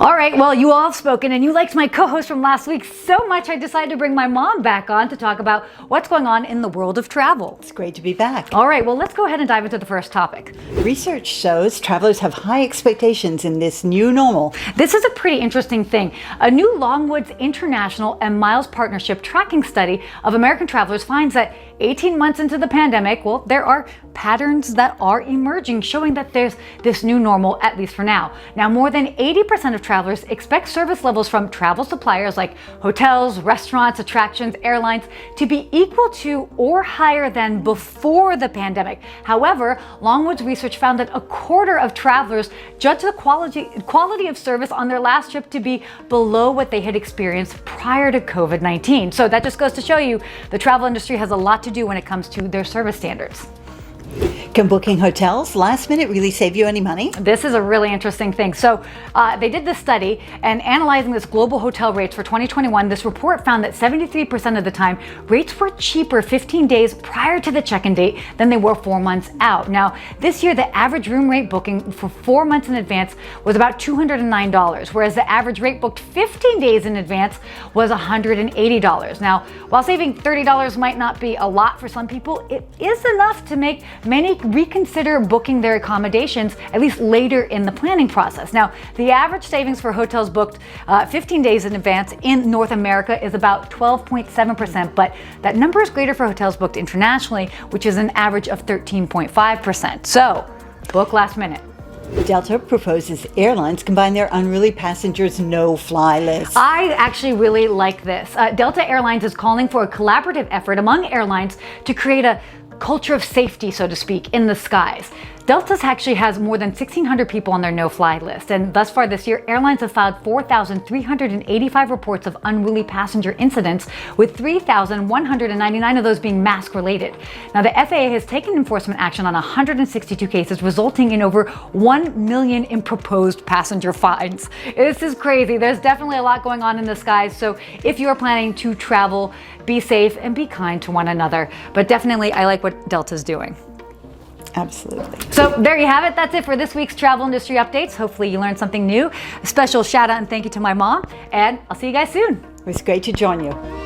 All right, well, you all have spoken and you liked my co-host from last week so much I decided to bring my mom back on to talk about what's going on in the world of travel. It's great to be back. All right, well, let's go ahead and dive into the first topic. Research shows travelers have high expectations in this new normal. This is a pretty interesting thing. A new Longwoods International and Miles Partnership tracking study of American travelers finds that 18 months into the pandemic, well, there are patterns that are emerging showing that there's this new normal, at least for now. Now, more than 80% of travelers expect service levels from travel suppliers like hotels, restaurants, attractions, airlines to be equal to or higher than before the pandemic. However, Longwoods research found that a quarter of travelers judged the quality of service on their last trip to be below what they had experienced prior to COVID-19. So that just goes to show you the travel industry has a lot to do when it comes to their service standards. Can booking hotels last minute really save you any money? This is a really interesting thing. So they did this study and analyzing this global hotel rates for 2021, this report found that 73% of the time rates were cheaper 15 days prior to the check-in date than they were 4 months out. Now, this year, the average room rate booking for 4 months in advance was about $209, whereas the average rate booked 15 days in advance was $180. Now, while saving $30 might not be a lot for some people, it is enough to make many reconsider booking their accommodations, at least later in the planning process. Now, the average savings for hotels booked 15 days in advance in North America is about 12.7%, but that number is greater for hotels booked internationally, which is an average of 13.5%. So, book last minute. Delta proposes airlines combine their unruly passengers no-fly list. I actually really like this. Delta Airlines is calling for a collaborative effort among airlines to create a culture of safety, so to speak, in the skies. Delta actually has more than 1,600 people on their no-fly list, and thus far this year, airlines have filed 4,385 reports of unruly passenger incidents, with 3,199 of those being mask-related. Now, the FAA has taken enforcement action on 162 cases, resulting in over $1 million in proposed passenger fines. This is crazy. There's definitely a lot going on in the skies, so if you're planning to travel, be safe and be kind to one another. But definitely, I like what Delta's doing. Absolutely. So there you have it. That's it for this week's travel industry updates. Hopefully you learned something new. A special shout out and thank you to my mom, and I'll see you guys soon. It was great to join you.